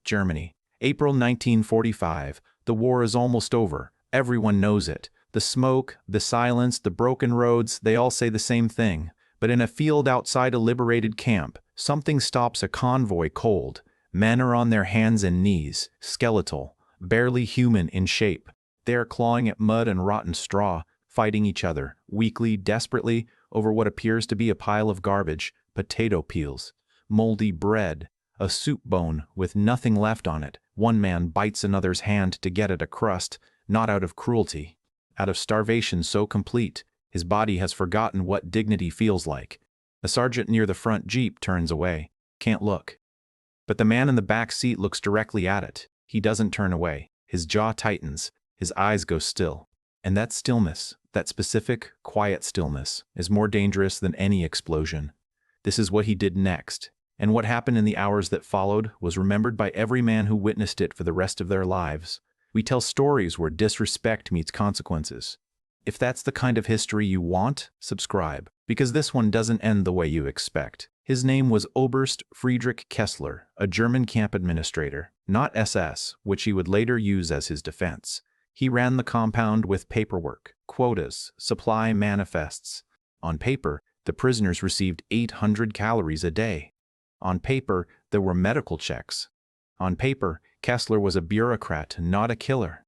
Germany. April 1945. The war is almost over. Everyone knows it. The smoke, the silence, the broken roads, they all say the same thing. But in a field outside a liberated camp, something stops a convoy cold. Men are on their hands and knees, skeletal, barely human in shape. They are clawing at mud and rotten straw, fighting each other, weakly, desperately, over what appears to be a pile of garbage, potato peels, moldy bread, a soup bone with nothing left on it. One man bites another's hand to get at a crust, not out of cruelty, out of starvation so complete, his body has forgotten what dignity feels like. A sergeant near the front jeep turns away, can't look. But the man in the back seat looks directly at it. He doesn't turn away. His jaw tightens, his eyes go still. And that stillness, that specific, quiet stillness, is more dangerous than any explosion. This is what he did next, and what happened in the hours that followed was remembered by every man who witnessed it for the rest of their lives. We tell stories where disrespect meets consequences. If that's the kind of history you want, subscribe, because this one doesn't end the way you expect. His name was Oberst Friedrich Kessler, a German camp administrator, not SS, which he would later use as his defense. He ran the compound with paperwork, quotas, supply manifests. On paper, the prisoners received 800 calories a day. On paper, there were medical checks. On paper, Kessler was a bureaucrat, not a killer.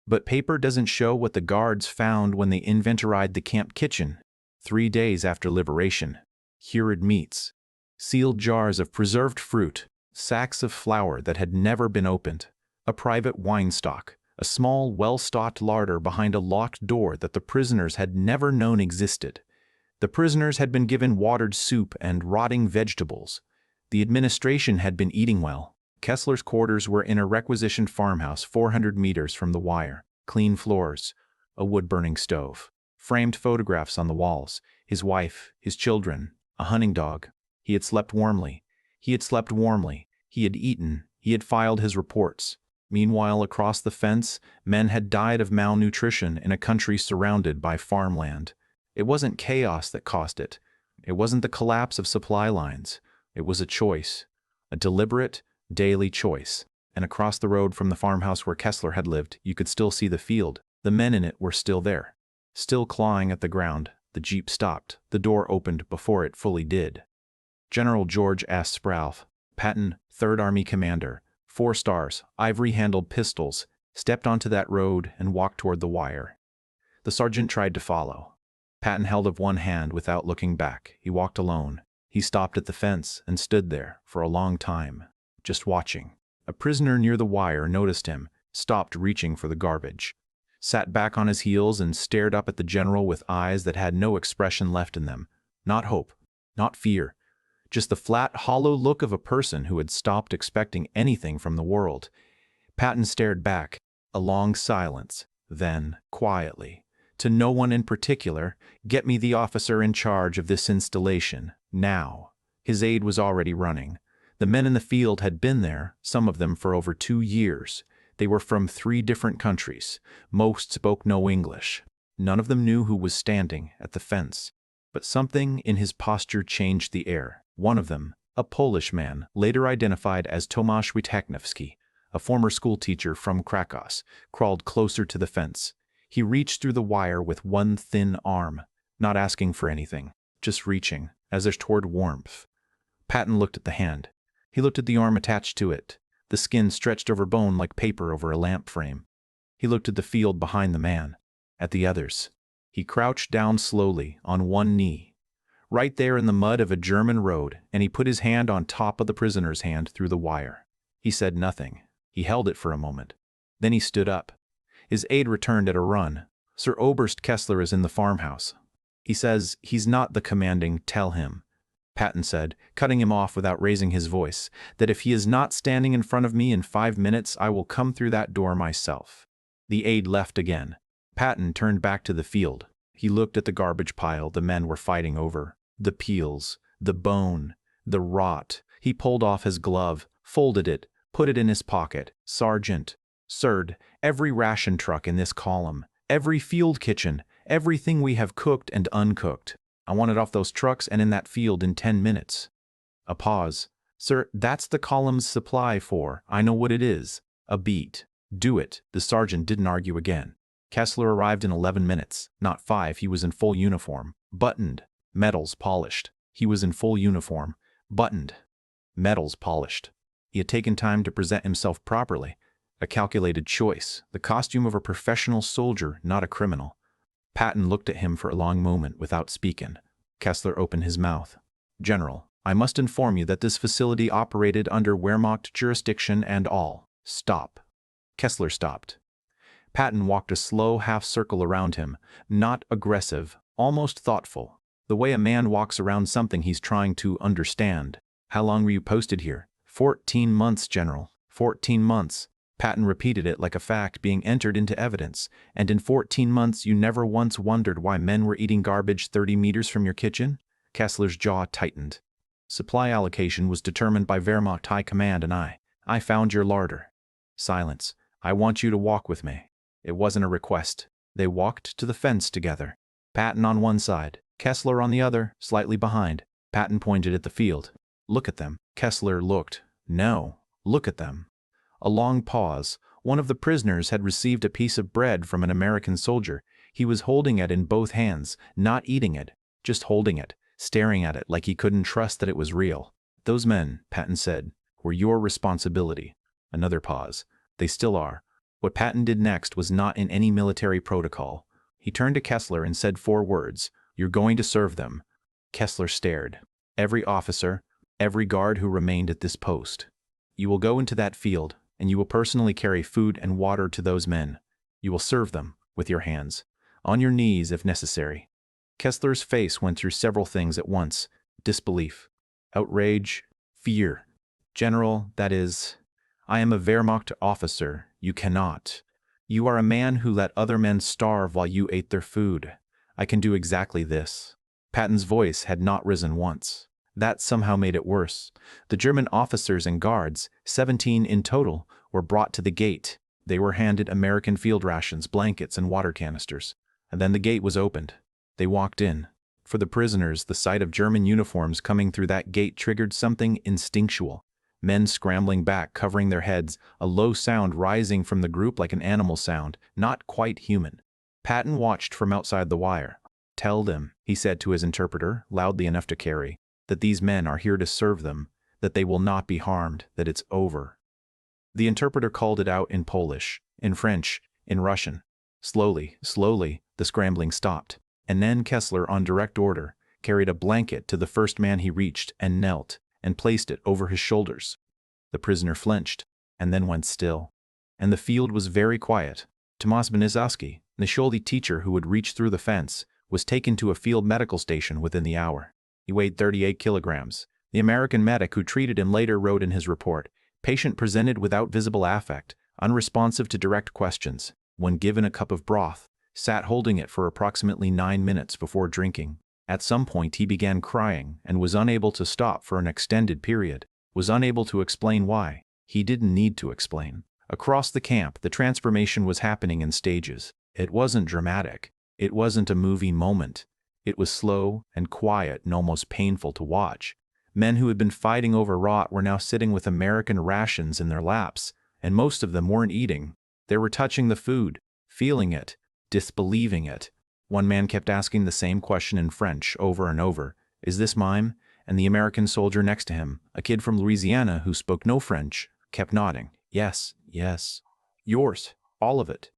But paper doesn't show what the guards found when they inventoried the camp kitchen. 3 days after liberation, cured meats, sealed jars of preserved fruit, sacks of flour that had never been opened, a private wine stock, a small, well-stocked larder behind a locked door that the prisoners had never known existed. The prisoners had been given watered soup and rotting vegetables. The administration had been eating well. Kessler's quarters were in a requisitioned farmhouse 400 meters from the wire. Clean floors, a wood-burning stove, framed photographs on the walls, his wife, his children, a hunting dog. He had slept warmly. He had slept warmly. He had eaten. He had filed his reports. Meanwhile, across the fence, men had died of malnutrition in a country surrounded by farmland. It wasn't chaos that caused it. It wasn't the collapse of supply lines. It was a choice, a deliberate, daily choice. And across the road from the farmhouse where Kessler had lived, you could still see the field. The men in it were still there, still clawing at the ground. The jeep stopped. The door opened before it fully did. General George S. Spralf, Patton, 3rd Army Commander, 4 stars, ivory-handled pistols, stepped onto that road and walked toward the wire. The sergeant tried to follow. Patton held up one hand without looking back. He walked alone. He stopped at the fence and stood there for a long time, just watching. A prisoner near the wire noticed him, stopped reaching for the garbage, sat back on his heels and stared up at the general with eyes that had no expression left in them. Not hope, not fear, just the flat, hollow look of a person who had stopped expecting anything from the world. Patton stared back, a long silence, then, quietly, to no one in particular, "Get me the officer in charge of this installation, now." His aide was already running. The men in the field had been there, some of them for over 2 years. They were from 3 different countries. Most spoke no English. None of them knew who was standing at the fence. But something in his posture changed the air. One of them, a Polish man, later identified as Tomasz Witeknowski, a former schoolteacher from Krakow, crawled closer to the fence. He reached through the wire with one thin arm, not asking for anything, just reaching, as if toward warmth. Patton looked at the hand. He looked at the arm attached to it, the skin stretched over bone like paper over a lamp frame. He looked at the field behind the man, at the others. He crouched down slowly, on one knee, right there in the mud of a German road, and he put his hand on top of the prisoner's hand through the wire. He said nothing. He held it for a moment. Then he stood up. His aide returned at a run. "Sir Oberst Kessler is in the farmhouse. He says he's not the commanding, tell him," Patton said, cutting him off without raising his voice, "that if he is not standing in front of me in 5 minutes, I will come through that door myself." The aide left again. Patton turned back to the field. He looked at the garbage pile the men were fighting over. The peels, the bone, the rot. He pulled off his glove, folded it, put it in his pocket. "Sergeant, sir, every ration truck in this column, every field kitchen, everything we have cooked and uncooked. I want it off those trucks and in that field in 10 minutes. A pause. Sir, that's the column's supply for, I know what it is. A beat. Do it. The sergeant didn't argue again. Kessler arrived in 11 minutes, not 5. He was in full uniform, buttoned, medals polished. He was in full uniform, buttoned, medals polished. He had taken time to present himself properly. A calculated choice, the costume of a professional soldier, not a criminal. Patton looked at him for a long moment without speaking. Kessler opened his mouth. General, I must inform you that this facility operated under Wehrmacht jurisdiction and all. Stop. Kessler stopped. Patton walked a slow half-circle around him, not aggressive, almost thoughtful, the way a man walks around something he's trying to understand. How long were you posted here? 14 months, General. 14 months. Patton repeated it like a fact being entered into evidence. And in 14 months you never once wondered why men were eating garbage 30 meters from your kitchen? Kessler's jaw tightened. Supply allocation was determined by Wehrmacht High Command and I found your larder. Silence. I want you to walk with me. It wasn't a request. They walked to the fence together. Patton on one side, Kessler on the other, slightly behind. Patton pointed at the field. Look at them. Kessler looked. No. Look at them. A long pause. One of the prisoners had received a piece of bread from an American soldier. He was holding it in both hands, not eating it, just holding it, staring at it like he couldn't trust that it was real. Those men, Patton said, were your responsibility. Another pause. They still are. What Patton did next was not in any military protocol. He turned to Kessler and said 4 words. You're going to serve them. Kessler stared. Every officer, every guard who remained at this post. You will go into that field, and you will personally carry food and water to those men. You will serve them with your hands, on your knees if necessary. Kessler's face went through several things at once. Disbelief, outrage, fear. General, that is, I am a Wehrmacht officer. You cannot. You are a man who let other men starve while you ate their food. I can do exactly this. Patton's voice had not risen once. That somehow made it worse. The German officers and guards, 17 in total, were brought to the gate. They were handed American field rations, blankets, and water canisters. And then the gate was opened. They walked in. For the prisoners, the sight of German uniforms coming through that gate triggered something instinctual. Men scrambling back, covering their heads, a low sound rising from the group like an animal sound, not quite human. Patton watched from outside the wire. Tell them, he said to his interpreter, loudly enough to carry, that these men are here to serve them, that they will not be harmed, that it's over. The interpreter called it out in Polish, in French, in Russian. Slowly, the scrambling stopped, and then Kessler, on direct order, carried a blanket to the first man he reached and knelt, and placed it over his shoulders. The prisoner flinched, and then went still. And the field was very quiet. Tomasz Benizowski, the Sholdy teacher who had reached through the fence, was taken to a field medical station within the hour. He weighed 38 kilograms. The American medic who treated him later wrote in his report, patient presented without visible affect, unresponsive to direct questions. When given a cup of broth, sat holding it for approximately 9 minutes before drinking. At some point he began crying and was unable to stop for an extended period, was unable to explain why. He didn't need to explain. Across the camp, the transformation was happening in stages. It wasn't dramatic. It wasn't a movie moment. It was slow and quiet and almost painful to watch. Men who had been fighting over rot were now sitting with American rations in their laps, and most of them weren't eating. They were touching the food, feeling it, disbelieving it. One man kept asking the same question in French over and over. Is this mine? And the American soldier next to him, a kid from Louisiana who spoke no French, kept nodding. Yes, yes. Yours. All of it.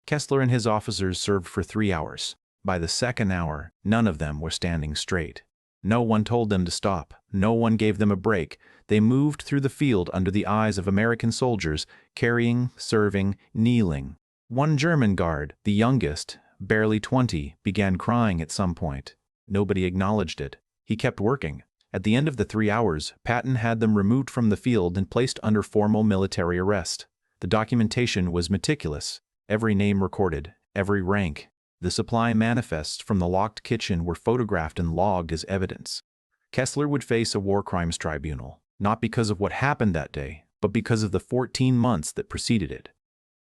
Kessler and his officers served for 3 hours. By the second hour, none of them were standing straight. No one told them to stop. No one gave them a break. They moved through the field under the eyes of American soldiers, carrying, serving, kneeling. One German guard, the youngest, barely 20, began crying at some point. Nobody acknowledged it. He kept working. At the end of the 3 hours, Patton had them removed from the field and placed under formal military arrest. The documentation was meticulous. Every name recorded, every rank. The supply manifests from the locked kitchen were photographed and logged as evidence. Kessler would face a war crimes tribunal, not because of what happened that day, but because of the 14 months that preceded it.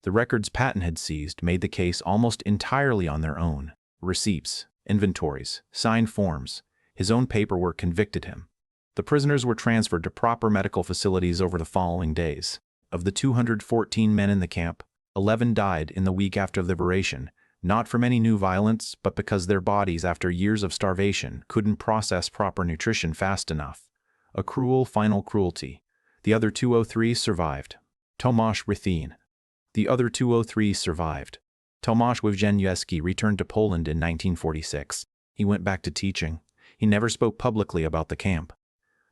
The records Patton had seized made the case almost entirely on their own. Receipts, inventories, signed forms. His own paperwork convicted him. The prisoners were transferred to proper medical facilities over the following days. Of the 214 men in the camp, 11 died in the week after liberation, not from any new violence, but because their bodies, after years of starvation, couldn't process proper nutrition fast enough. A cruel final cruelty. The other 203 survived. Tomasz Rythien. The other 203 survived. Tomasz Wojciechowski returned to Poland in 1946. He went back to teaching. He never spoke publicly about the camp.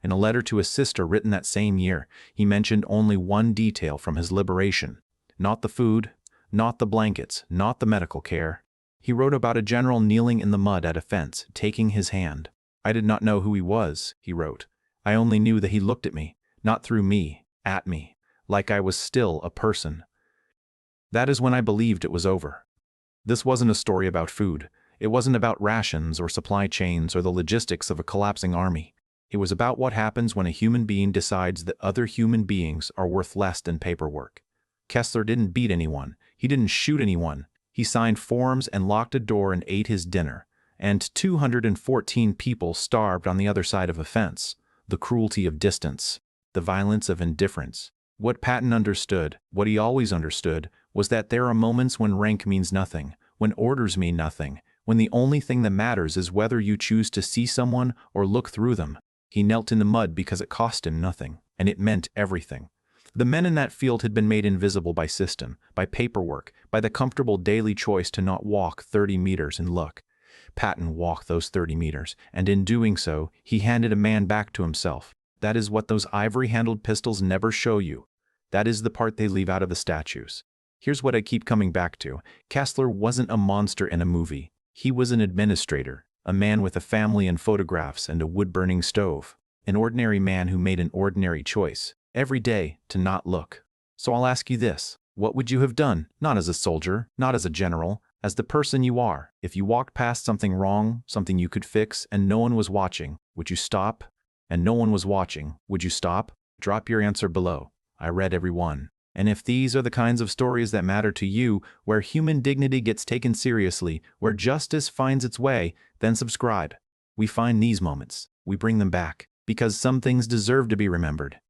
In a letter to his sister written that same year, he mentioned only one detail from his liberation. Not the food, not the blankets, not the medical care. He wrote about a general kneeling in the mud at a fence, taking his hand. "I did not know who he was," he wrote. "I only knew that he looked at me, not through me, at me, like I was still a person. That is when I believed it was over." This wasn't a story about food. It wasn't about rations or supply chains or the logistics of a collapsing army. It was about what happens when a human being decides that other human beings are worth less than paperwork. Kessler didn't beat anyone. He didn't shoot anyone. He signed forms and locked a door and ate his dinner. And 214 people starved on the other side of a fence. The cruelty of distance. The violence of indifference. What Patton understood, what he always understood, was that there are moments when rank means nothing, when orders mean nothing, when the only thing that matters is whether you choose to see someone or look through them. He knelt in the mud because it cost him nothing, and it meant everything. The men in that field had been made invisible by system, by paperwork, by the comfortable daily choice to not walk 30 meters and look. Patton walked those 30 meters, and in doing so, he handed a man back to himself. That is what those ivory-handled pistols never show you. That is the part they leave out of the statues. Here's what I keep coming back to. Kessler wasn't a monster in a movie. He was an administrator, a man with a family and photographs and a wood-burning stove. An ordinary man who made an ordinary choice, every day, to not look. So I'll ask you this. What would you have done, not as a soldier, not as a general, as the person you are, if you walked past something wrong, something you could fix, and no one was watching? Would you stop? And no one was watching. Would you stop? Drop your answer below. I read every one. And if these are the kinds of stories that matter to you, where human dignity gets taken seriously, where justice finds its way, then subscribe. We find these moments. We bring them back, because some things deserve to be remembered.